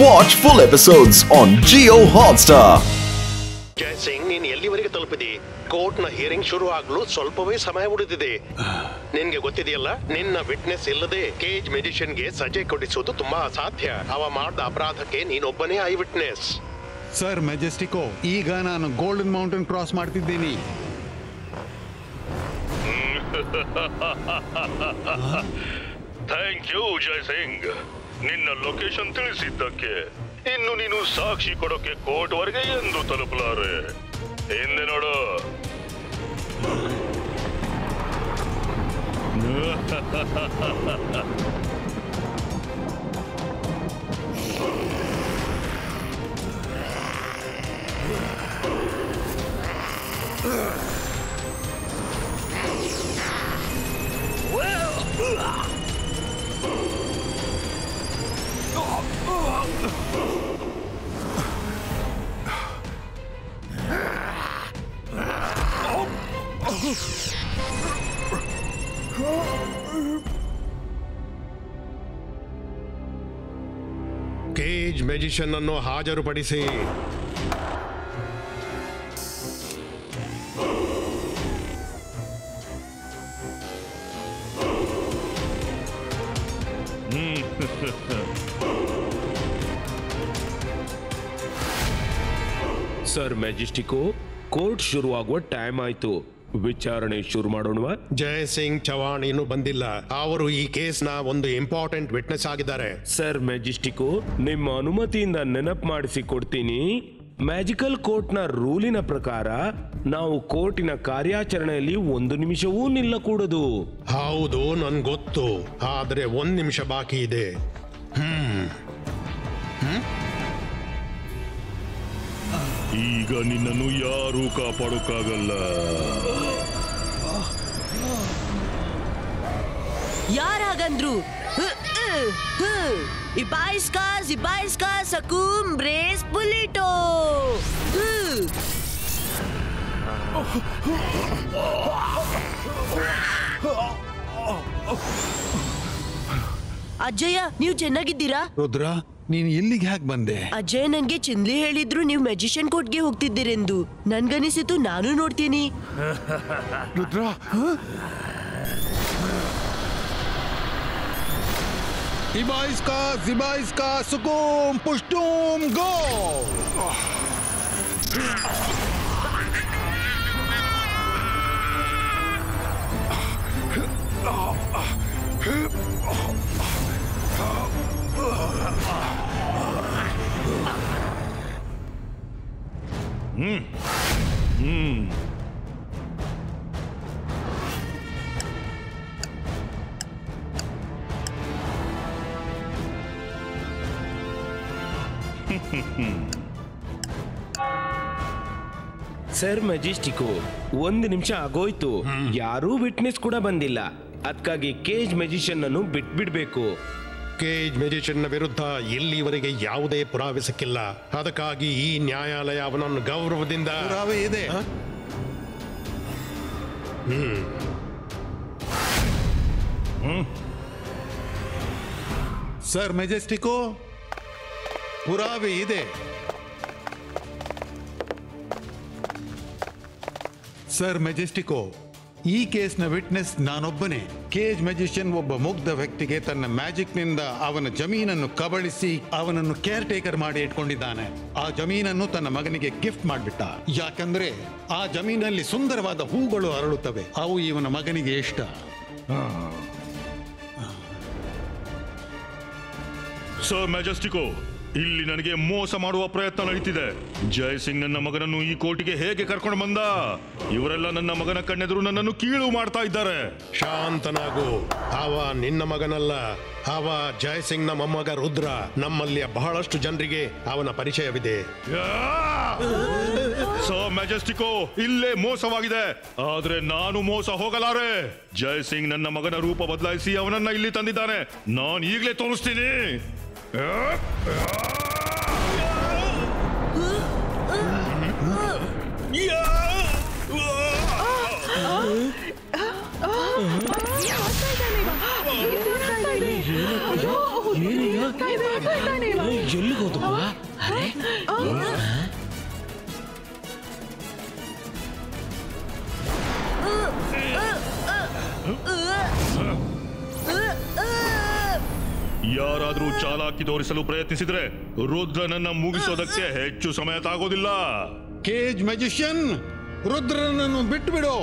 Watch full episodes on Jio Hotstar. Jai Singh, ನೀನ್ ಎಲ್ಲಿವರೆಗೆ ತಲುಪಿದಿ? Court ನ ಹಿಯರಿಂಗ್ ಶುರು ಆಗಲು ಸ್ವಲ್ಪವೇ ಸಮಯ ಉಳಿದಿದೆ. ನಿನ್ಗೆ ಗೊತ್ತಿದೆಯಲ್ಲ, ನಿನ್ನ ವಿಟ್ನೆಸ್ ಇಲ್ಲದೆ ಕೇಜ್ ಮೆಜಿಷಿಯನ್ ಗೆ ಸಜೆ ಕೊಡಿಸುವುದು ತುಂಬಾ ಅಸಾಧ್ಯ. ಅವ ಮಾಡಿದ ಅಪರಾಧಕ್ಕೆ ನೀನೊಬ್ಬನೇ ಐ ವಿಟ್ನೆಸ್. ಸರ್ ಮೆಜೆಸ್ಟಿಕೋ, ಈಗ ನಾನು ಗೋಲ್ಡನ್ ಮೌಂಟೇನ್ ಕ್ರಾಸ್ ಮಾಡ್ತಿದ್ದೀನಿ. ಥ್ಯಾಂಕ್ ಯು ಜೈ ಸಿಂಗ್, ನಿನ್ನ ಲೊಕೇಶನ್ ತಿಳಿಸಿದ್ದಕ್ಕೆ. ಇನ್ನು ನೀನು ಸಾಕ್ಷಿ ಕೊಡೋಕೆ ಕೋರ್ಟ್ ವರೆಗೆ ಎಂದು ತಲುಪಲಾರೆ. ಹಿಂದೆ ನೋಡು. ಕೇಜ್ ಮೆಜಿಷಿಯನ್ ಅನ್ನು ಹಾಜರುಪಡಿಸಿ. ಸರ್ ಮೆಜೆಸ್ಟಿಕೋ, ಕೋರ್ಟ್ ಶುರುವಾಗುವ ಟೈಮ್ ಆಯ್ತು. ವಿಚಾರಣೆ ಶುರು ಮಾಡೋಣವಾ? ಜೈ ಸಿಂಗ್ ಚವಾಣ್ ಇನ್ನೂ ಬಂದಿಲ್ಲ. ಅವರು ಈ ಕೇಸ್ನ ಒಂದು ಇಂಪಾರ್ಟೆಂಟ್ ವಿಟ್ನೆಸ್ ಆಗಿದ್ದಾರೆ. ಸರ್ ಮೆಜೆಸ್ಟಿಕೋ, ನಿಮ್ಮ ಅನುಮತಿಯಿಂದ ನೆನಪು ಮಾಡಿಸಿ ಕೊಡ್ತೀನಿ. ಮ್ಯಾಜಿಕಲ್ ಕೋರ್ಟ್ನ ರೂಲಿನ ಪ್ರಕಾರ ನಾವು ಕೋರ್ಟಿನ ಕಾರ್ಯಾಚರಣೆಯಲ್ಲಿ 1 ನಿಮಿಷವೂ ನಿಲ್ಲಕೂಡದು. ಹೌದು, ನನ್ ಗೊತ್ತು. ಆದ್ರೆ 1 ನಿಮಿಷ ಬಾಕಿ ಇದೆ. ಈಗ ನಿನ್ನನ್ನು ಯಾರೂ ಕಾಪಾಡೋಕ್ಕಾಗಲ್ಲ. ಯಾರಾಗಂದ್ರು? ಇಬಾಯಿಸ್ಕಾ ಸಕೂಮ್ ಬ್ರೇಸ್ ಪುಲಿಟೋ. ಅಜ್ಜಯ್ಯ, ನೀವು ಚೆನ್ನಾಗಿದ್ದೀರಾ? ರುದ್ರ, ನೀನು ಇಲ್ಲಿಗೆ ಯಾಕೆ ಬಂದೆ? ಅಜ್ಜಯ್ಯ, ನನ್ಗೆ ಚಿನ್ಲಿ ಹೇಳಿದ್ರು ನೀವು ಮ್ಯಾಜಿಷಿಯನ್ ಕೋರ್ಟ್ಗೆ ಹೋಗ್ತಿದ್ದೀರೆಂದು. ನನ್ಗನಿಸಿತು ನಾನು ನೋಡ್ತೀನಿ. ರುದ್ರ, ಇಬಾಯಿಸ್ಕಾ ಸುಕೂಮ್ ಪುಷ್ಟೂಮ್ ಗೋ. ಸರ್ ಮೆಜೆಸ್ಟಿಕೋ, 1 ನಿಮಿಷ ಆಗೋಯ್ತು. ಯಾರೂ ವಿಟ್ನೆಸ್ ಕೂಡ ಬಂದಿಲ್ಲ. ಅದಕ್ಕಾಗಿ ಕೇಜ್ ಮೆಜಿಷಿಯನ್ ಅನ್ನು ಬಿಟ್ಬಿಡ್ಬೇಕು. ಕೇಜ್ ಮೆಜಿಷಿಯನ್ ವಿರುದ್ಧ ಇಲ್ಲಿವರೆಗೆ ಯಾವುದೇ ಪುರಾವೆ ಸಿಕ್ಕಿಲ್ಲ. ಅದಕ್ಕಾಗಿ ಈ ನ್ಯಾಯಾಲಯ ಅವನನ್ನು ಗೌರವದಿಂದ ಪುರಾವೆ ಇದೆ. ಸರ್ ಮೆಜೆಸ್ಟಿಕೋ, ಪುರಾವೆ ಇದೆ. ಸರ್ ಮೆಜೆಸ್ಟಿಕೋ, ಈ ಕೇಸ್ನ ವಿಟ್ನೆಸ್ ನಾನೊಬ್ಬನೇ. ಕೇಜ್ ಮ್ಯಾಜಿಷಿಯನ್ ಒಬ್ಬ ಮುಗ್ಧ ವ್ಯಕ್ತಿಗೆ ತನ್ನ ಮ್ಯಾಜಿಕ್ ನಿಂದ ಅವನ ಜಮೀನನ್ನು ಕಬಳಿಸಿ ಅವನನ್ನು ಕೇರ್ ಟೇಕರ್ ಮಾಡಿ ಇಟ್ಕೊಂಡಿದ್ದಾನೆ. ಆ ಜಮೀನನ್ನು ತನ್ನ ಮಗನಿಗೆ ಗಿಫ್ಟ್ ಮಾಡಿಬಿಟ್ಟ. ಯಾಕಂದ್ರೆ ಆ ಜಮೀನಲ್ಲಿ ಸುಂದರವಾದ ಹೂಗಳು ಅರಳುತ್ತವೆ. ಅವು ಇವನ ಮಗನಿಗೆ ಇಷ್ಟ. ಸರ್ ಮೆಜೆಸ್ಟಿಕೋ, ಇಲ್ಲಿ ನನಗೆ ಮೋಸ ಮಾಡುವ ಪ್ರಯತ್ನ ನಡೀತಿದೆ. ಜೈ ಸಿಂಗ್ ನನ್ನ ಮಗನನ್ನು ಈ ಕೋರ್ಟಿಗೆ ಹೇಗೆ ಕರ್ಕೊಂಡು ಬಂದ? ಇವರೆಲ್ಲ ನನ್ನ ಮಗನ ಕಣ್ಣೆದುರು ನನ್ನನ್ನು ಕೀಳು ಮಾಡ್ತಾ ಇದ್ದಾರೆ. ಶಾಂತನಾಗು. ಅವ ನಿನ್ನ ಮಗನಲ್ಲ. ಅವ ಜೈ ಸಿಂಗ್ ನ ಮೊಮ್ಮಗ ರುದ್ರ. ನಮ್ಮಲ್ಲಿ ಬಹಳಷ್ಟು ಜನರಿಗೆ ಅವನ ಪರಿಚಯವಿದೆ. ಸರ್ ಮೆಜೆಸ್ಟಿಕೋ, ಇಲ್ಲೇ ಮೋಸವಾಗಿದೆ. ಆದ್ರೆ ನಾನು ಮೋಸ ಹೋಗಲಾರೆ. ಜೈ ಸಿಂಗ್ ನನ್ನ ಮಗನ ರೂಪ ಬದಲಾಯಿಸಿ ಅವನನ್ನ ಇಲ್ಲಿ ತಂದಿದ್ದಾನೆ. ನಾನು ಈಗಲೇ ತೋರಿಸ್ತೀನಿ. ಎಲ್ಲಿಗೆ ಹೋದಪ್ಪ? ಯಾರಾದ್ರೂ ಚಾಲಾಕಿ ತೋರಿಸಲು ಪ್ರಯತ್ನಿಸಿದ್ರೆ ರುದ್ರನನ್ನ ಮುಗಿಸೋದಕ್ಕೆ ಹೆಚ್ಚು ಸಮಯ ತಾಗೋದಿಲ್ಲ. ಕೇಜ್ ಮ್ಯಾಜಿಷಿಯನ್, ರುದ್ರನನ್ನು ಬಿಟ್ಟು ಬಿಡು.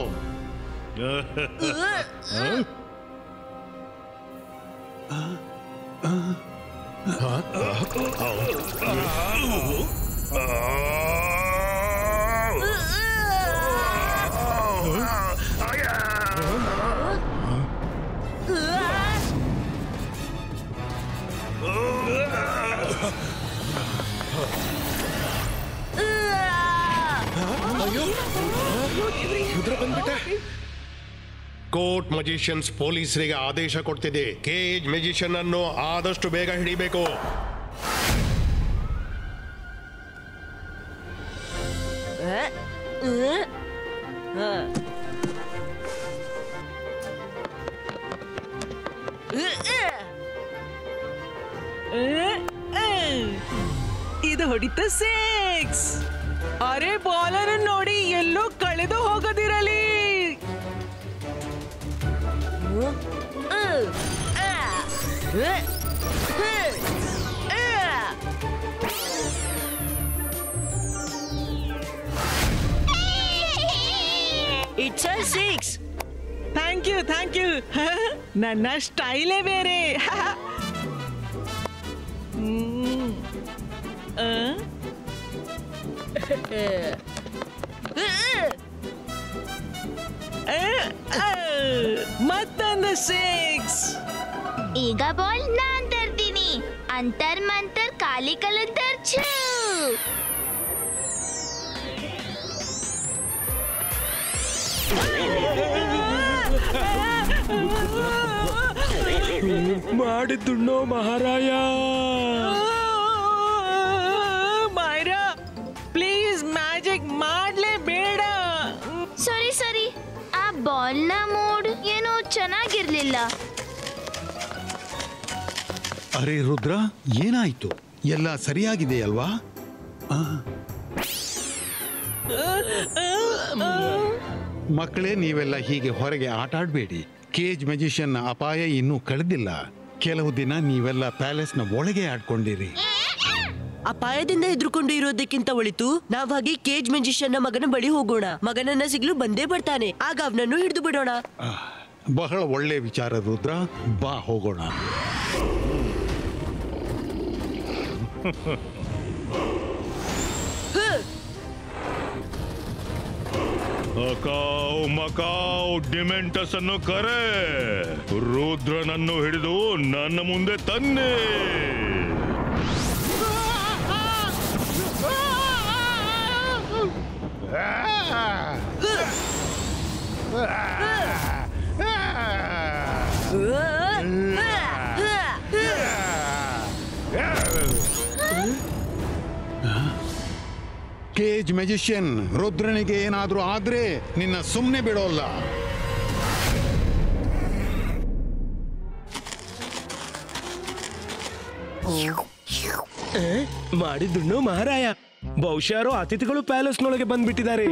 ಕೋರ್ಟ್ ಮ್ಯಾಜಿಷಿಯನ್ಸ್ ಪೊಲೀಸರಿಗೆ ಆದೇಶ ಕೊಡ್ತಿದೆ, ಕೇಜ್ ಮ್ಯಾಜಿಷಿಯನ್ ಅನ್ನು ಆದಷ್ಟು ಬೇಗ ಹಿಡಿಬೇಕು. ಇದು ಹೊಡಿತ 6. ಅರೆ ಬಾಲರ್ ನೋಡಿ ಎಲ್ಲೋ ಕಳೆದು ಹೋಗದಿರಲಿ. It's a 6. ಥ್ಯಾಂಕ್ ಯು ನನ್ನ ಸ್ಟೈಲೇ ಬೇರೆ. ಮತ್ತೊಂದು 6. ಈಗ ಬಾಲ್ ನಾನ್ ತರ್ತೀನಿ. ಅಂತರ್ ಮಂತರ್ ಕಾಲಿ ಕಲರ್ ತರ್ಚು. ಮಾಡಿದ್ದುಣ್ಣೋ ಮಹಾರಾಯ. ಮೈರಾ ಪ್ಲೀಸ್ ಮ್ಯಾಜಿಕ್ ಮಾಡ್ಲೇ ಬೇಡ. ಸರಿ ಆ ಬಾಲ್ ನ ಮೂಡ್ ಏನೋ ಚೆನ್ನಾಗಿರ್ಲಿಲ್ಲ. ಅರೆ ರುದ್ರ, ಏನಾಯ್ತು? ಎಲ್ಲ ಸರಿಯಾಗಿದೆ ಅಲ್ವಾ? ಮಕ್ಕಳೇ, ನೀವೆಲ್ಲ ಹೀಗೆ ಹೊರಗೆ ಆಟ ಆಡಬೇಡಿ. ಕೇಜ್ ಮ್ಯಾಜಿಷಿಯನ್ ಅಪಾಯ ಇನ್ನೂ ಕಳೆದಿಲ್ಲ. ಕೆಲವು ದಿನ ನೀವೆಲ್ಲ ಪ್ಯಾಲೇಸ್ನ ಒಳಗೆ ಆಡ್ಕೊಂಡಿರಿ. ಅಪಾಯದಿಂದ ಎದುರುಕೊಂಡು ಇರೋದಕ್ಕಿಂತ ಒಳಿತು ನಾವಾಗಿ ಕೇಜ್ ಮ್ಯಾಜಿಷಿಯನ್ ಮಗನ ಬಳಿ ಹೋಗೋಣ. ಮಗನನ್ನ ಸಿಗ್ಲು ಬಂದೇ ಬರ್ತಾನೆ, ಆಗ ಅವನನ್ನು ಹಿಡಿದು ಬಿಡೋಣ. ಬಹಳ ಒಳ್ಳೆ ವಿಚಾರ ರುದ್ರ, ಬಾ ಹೋಗೋಣ. ಅಕಾವ್ ಮಕಾವ್ ಡಿಮೆಂಟಸ್ ಅನ್ನು ಕರೆ, ರುದ್ರನನ್ನು ಹಿಡಿದು ನನ್ನ ಮುಂದೆ ತನ್ನೆ. ಕೇಜ್ ಮ್ಯಾಜಿಷಿಯನ್, ರುದ್ರನಿಗೆ ಏನಾದ್ರೂ ಆದ್ರೆ ನಿನ್ನ ಸುಮ್ಮನೆ ಬಿಡೋಲ್ಲ. ಮಾಡಿದ್ದುಣ್ಣೋ ಮಹಾರಾಯ. ಬಹುಶಃ ಅತಿಥಿಗಳು ಪ್ಯಾಲೇಸ್ನೊಳಗೆ ಬಂದ್ಬಿಟ್ಟಿದ್ದಾರೆ.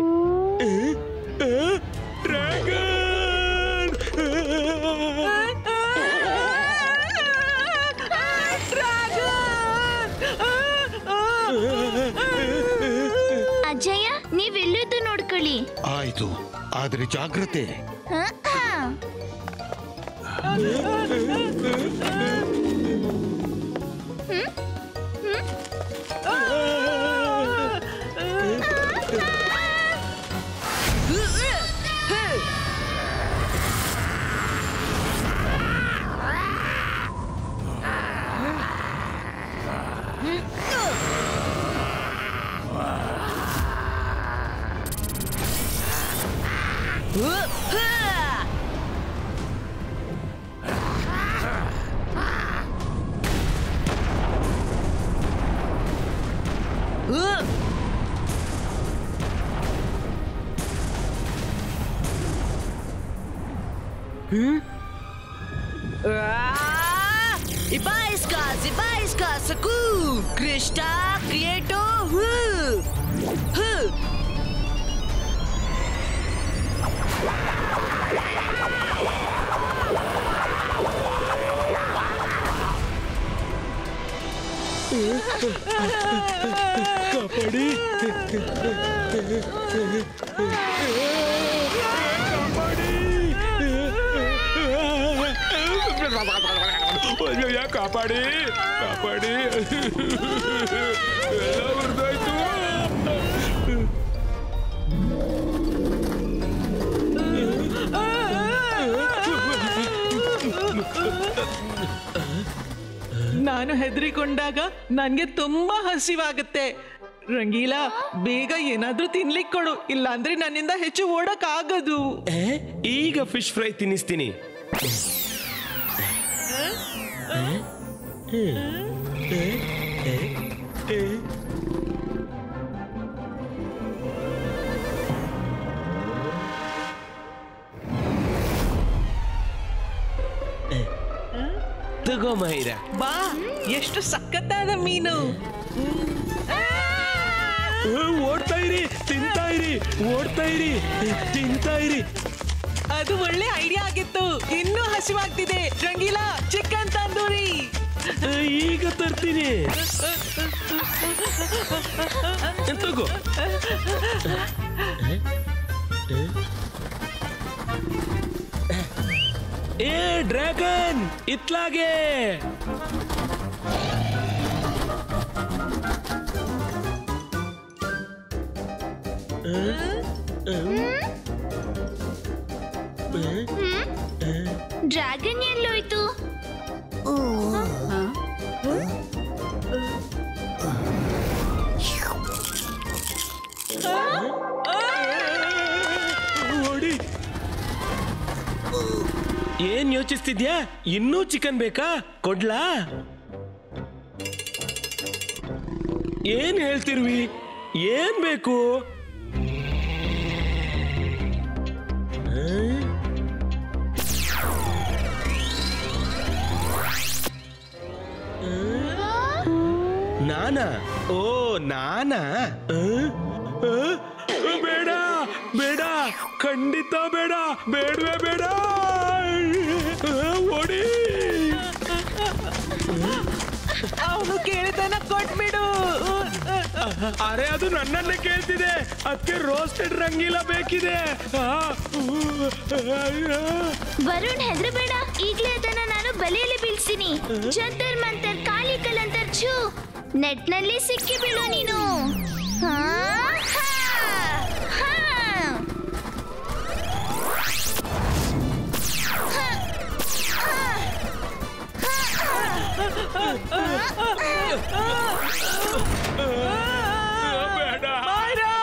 ಅಜಯ, ನೀವೆಲ್ಲಿದ್ದು ನೋಡ್ಕೊಳ್ಳಿ. ಆಯ್ತು, ಆದ್ರೆ ಜಾಗ್ರತೆ. Iba Isca, Zibaisca, Saku, Krishna, Creato, ಕಾಪಾಡಿ ಕಾಪಾಡಿ ಕಾಪಾಡಿ ಎಲ್ಲ ಹೊರದಾಯ್ತು. ನಾನು ಹೆದರಿಕೊಂಡಾಗ ನನ್ಗೆ ತುಂಬಾ ಹಸಿವಾಗುತ್ತೆ. ರಂಗೀಲಾ, ಬೇಗ ಏನಾದ್ರೂ ತಿನ್ಲಿಕ್ಕೆ ಕೊಡು, ಇಲ್ಲಾಂದ್ರೆ ನನ್ನಿಂದ ಹೆಚ್ಚು ಓಡಕ್ ಆಗದು. ಈಗ ಫಿಶ್ ಫ್ರೈ ತಿನ್ನಿಸ್ತೀನಿ. ತಗೋ ಮೈರಾ. ಬಾ, ಎಷ್ಟು ಸಖತ್ತಾದ ಮೀನು. ಓಡ್ತಾ ಇರಿ, ತಿಂತಾ ಇರಿ, ಓಡ್ತಾ ಇರಿ, ತಿಂತಾ ಇರಿ. ಅದು ಒಳ್ಳೆ ಐಡಿಯಾ ಆಗಿತ್ತು. ಇನ್ನೂ ಹಸಿವಾಗ್ತಿದೆ. ರಂಗೀಲಾ, ಚಿಕನ್ ತಂದೂರಿ. ಈಗ ತರ್ತೀನಿ. ತಗೋ. ಏ ಡ್ರ್ಯಾಗನ್, ಇತ್ಲಾಗೆ. ಡ್ರ್ಯಾಗನ್ ಎಲ್ಲೋಯ್ತು? ಓಡಿ. ಏನ್ ಯೋಚಿಸ್ತಿದ್ಯಾ? ಇನ್ನೂ ಚಿಕನ್ ಬೇಕಾ? ಕೊಡ್ಲಾ? ಏನ್ ಹೇಳ್ತಿರ್ವಿ? ಏನ್ ಬೇಕು? ನಾನಾ? ಓ ನಾನಾ? ಬೇಡ ಬೇಡ, ಖಂಡಿತ ಬೇಡ, ಬೇಡವೇ ಬೇಡ. ಓಡಿ. ಅವನು ಕೇಳಿದನ ಕೊಟ್ಬಿಡು. ಅರೆ, ಅದು ನನ್ನನ್ನೇ ಕೇಳ್ತಿದೆ. ಅದಕ್ಕೆ ರೋಸ್ಟೆಡ್ ರಂಗೀಲಾ ಬೇಕಿದೆ. ವರುಣ್, ಹೆದರಬೇಡ. ಈಗ್ಲೇ ಅದನ್ನ ನಾನು ಬಲೆಯಲ್ಲಿ ಬೀಳ್ತೀನಿ. ಜಂತರ್ ಮಂತರ್ ಕಾಲಿ ಕಲಂತರ್ ಛೂ, ನೆಟ್ನಲ್ಲಿ ಸಿಕ್ಕಿ ಬೀಳು ನೀನು. ಮೈರಾ,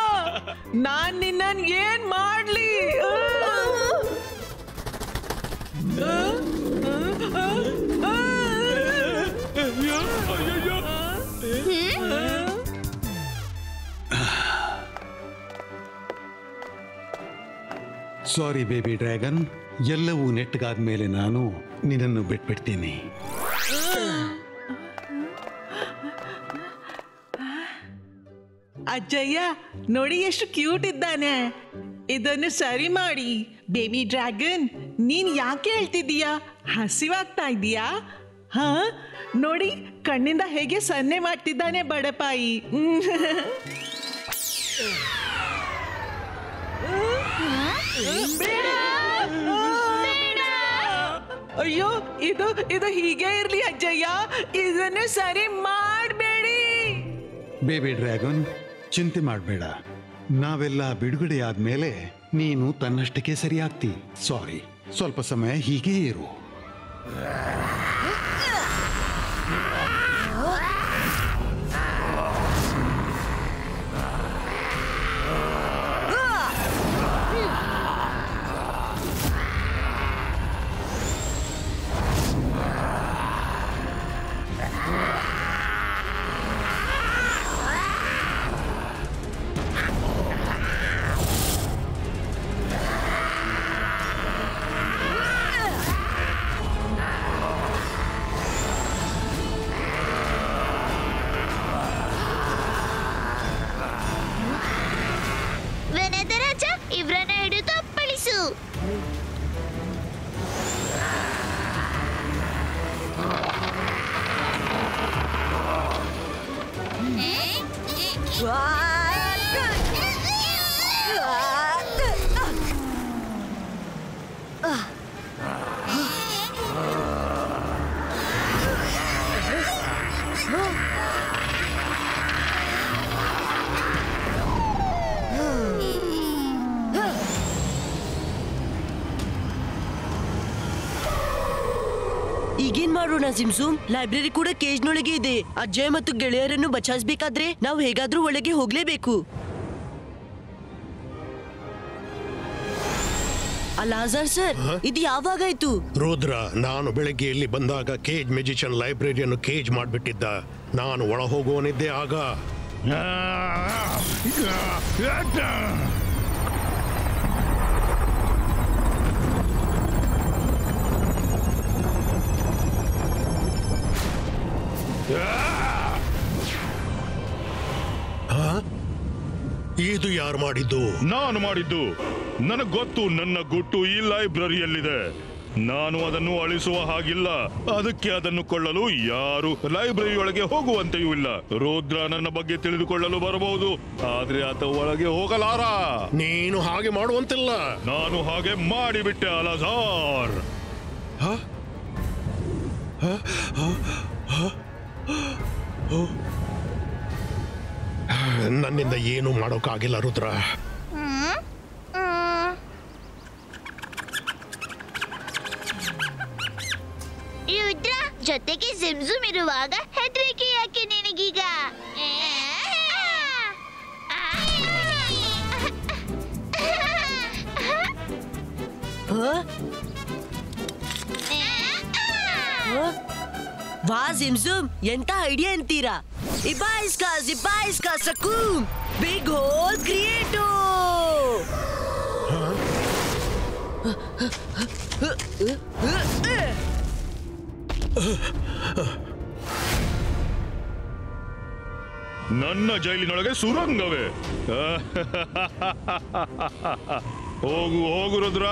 ನಾನ್ ನಿನ್ನನ್ ಏನ್ ಮಾಡ್ಲಿ? ಸಾರಿ ಬೇಬಿ ಡ್ರ್ಯಾಗನ್, ಎಲ್ಲವೂ ನೆಟ್ಗಾದ್ಮೇಲೆ ನಾನು ನಿನ್ನನ್ನು ಬಿಟ್ಬಿಡ್ತೀನಿ. ಅಜ್ಜಯ್ಯ, ನೋಡಿ ಎಷ್ಟು ಕ್ಯೂಟ್ ಇದ್ದಾನೆ. ಇದನ್ನು ಸರಿ ಮಾಡಿ. ಬೇಬಿ ಡ್ರ್ಯಾಗನ್, ನೀನ್ ಯಾಕೆ ಹೇಳ್ತಿದ್ದೀಯಾ? ಹಸಿವಾಗ್ತಾ ಇದೀಯಾ? ಹಾ, ನೋಡಿ ಕಣ್ಣಿಂದ ಹೇಗೆ ಸನ್ನೆ ಮಾಡ್ತಿದ್ದಾನೆ ಬಡಪಾಯಿ. ಅಯ್ಯೋ, ಇದು ಹೀಗೆ ಇರ್ಲಿ ಅಜ್ಜಯ್ಯ. ಇದನ್ನು ಸರಿ ಮಾಡಬೇಡಿ. ಬೇಬಿ ಡ್ರ್ಯಾಗನ್, ಚಿಂತೆ ಮಾಡಬೇಡ. ನಾವೆಲ್ಲ ಬಿಡುಗಡೆ ಆದ್ಮೇಲೆ ನೀನು ತನ್ನಷ್ಟಕ್ಕೆ ಸರಿಯಾಗ್ತಿ. ಸಾರಿ, ಸ್ವಲ್ಪ ಸಮಯ ಹೀಗೇ ಇರು. ಮಾಡೋಣ ಜಿಮ್ಸೂಮ್. ಲೈಬ್ರರಿ ಕೂಡ ಕೇಜ್ನೊಳಗೆ ಇದೆ. ಅಜ್ಜಯ್ ಮತ್ತು ಗೆಳೆಯರನ್ನು ಬಚಾಯಿಸಬೇಕಾದ್ರೆ ನಾವು ಹೇಗಾದ್ರೂ ಒಳಗೆ ಹೋಗ್ಲೇಬೇಕು. ಅಲಾಜರ್ ಸರ್, ಇದು ಯಾವಾಗಾಯ್ತು? ರುದ್ರ, ನಾನು ಬೆಳಗ್ಗೆ ಇಲ್ಲಿ ಬಂದಾಗ ಕೇಜ್ ಮ್ಯಾಜಿಷಿಯನ್ ಲೈಬ್ರರಿಯನ್ನು ಕೇಜ್ ಮಾಡಿಬಿಟ್ಟಿದ್ದ. ನಾನು ಒಳ ಹೋಗುವನಿದ್ದೆ ಆಗ. ಇದು ಯಾರು ಮಾಡಿದ್ದು? ನಾನು ಮಾಡಿದ್ದು. ನನಗೆ ಗೊತ್ತು ನನ್ನ ಗುಟ್ಟು ಈ ಲೈಬ್ರರಿಯಲ್ಲಿದೆ. ನಾನು ಅದನ್ನು ಅಳಿಸುವ ಹಾಗಿಲ್ಲ. ಅದಕ್ಕೆ ಅದನ್ನು ಕೊಳ್ಳಲು ಯಾರು ಲೈಬ್ರರಿ ಒಳಗೆ ಹೋಗುವಂತೆಯೂ ಇಲ್ಲ. ರುದ್ರ ನನ್ನ ಬಗ್ಗೆ ತಿಳಿದುಕೊಳ್ಳಲು ಬರಬಹುದು, ಆದ್ರೆ ಆತ ಒಳಗೆ ಹೋಗಲಾರ. ನೀನು ಹಾಗೆ ಮಾಡುವಂತಿಲ್ಲ. ನಾನು ಹಾಗೆ ಮಾಡಿಬಿಟ್ಟೆ ಅಲಾಜಾರ್. ನನ್ನಿಂದ ಏನು ಮಾಡೋಕ್ಕಾಗಿಲ್ಲ ರುದ್ರ. ರುದ್ರ, ಜೊತೆಗೆ ಜಿಮ್ಜುಮ್ ಇರುವಾಗ ಹೆದರಿಕೆ ಯಾಕೆ ನಿನಗೀಗ? ವಾ ಜಿಮ್ಜುಮ್, ಎಂತ ಐಡಿಯಾ ಅಂತೀರಾ? ಇಬಾಯಿಸ್ಕಾ ಸಕೂಮ್ ಬಿಗ್ ಹೋಲ್ ಕ್ರಿಯೇಟೋ. ನನ್ನ ಜೈಲಿನೊಳಗೆ ಸುರಂಗವೇ? ಹೋಗು ಹೋಗು ರುದ್ರ,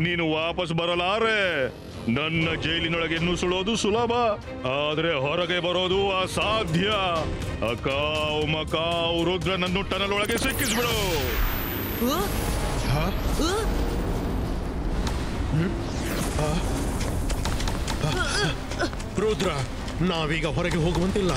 ನೀನು ವಾಪಸ್ ಬರಲಾರೆ. ನನ್ನ ಜೈಲಿನೊಳಗೆ ನುಸುಳೋದು ಸುಲಭ, ಆದ್ರೆ ಹೊರಗೆ ಬರೋದು ಅಸಾಧ್ಯ. ಅಕಾವ್ ಮಕಾವ್ ರುದ್ರನನ್ನು ಟನಲ್ ಒಳಗೆ ಸಿಕ್ಕಿಸ್ಬಿಡು. ರುದ್ರ, ನಾವೀಗ ಹೊರಗೆ ಹೋಗುವಂತಿಲ್ಲ.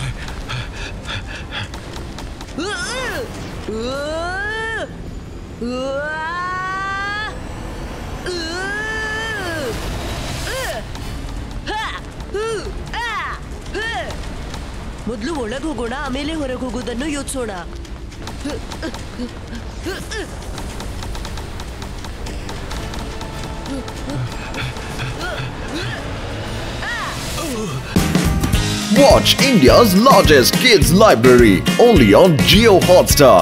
ಮೊದಲು ಒಳಗೆ ಹೋಗೋಣ, ಆಮೇಲೆ ಹೊರಗೆ ಹೋಗೋದನ್ನು ಯೋಚಿಸೋಣ. Watch India's largest kids library only on Jio Hotstar.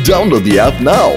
Download the app now.